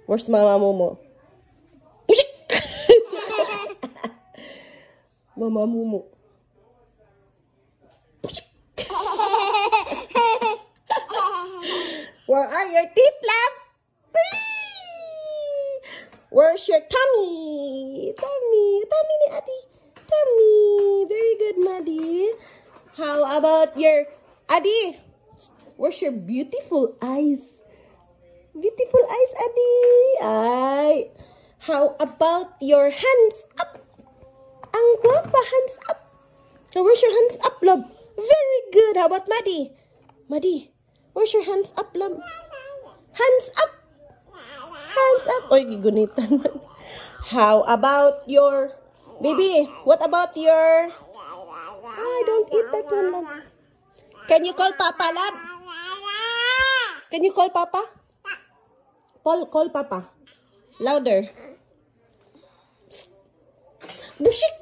Where's Mama Momo? Pushik! Mama Momo. Pushik! Where are your teeth, love? Where's your tummy? Tummy ni Adi. Tummy. Very good, Maddie. How about your Adi? Where's your beautiful eyes? Beautiful eyes, Adi. Ay. How about your hands up? Ang guwapa, hands up. So where's your hands up, love? Very good. How about Maddie? Maddie, where's your hands up, love? Hands up. Hands up. Oy, gigunitan man. How about your baby? What about your... I don't eat that one, love. Can you call Papa, love? Can you call Papa? Call Papa. Louder. Psst. Bushik.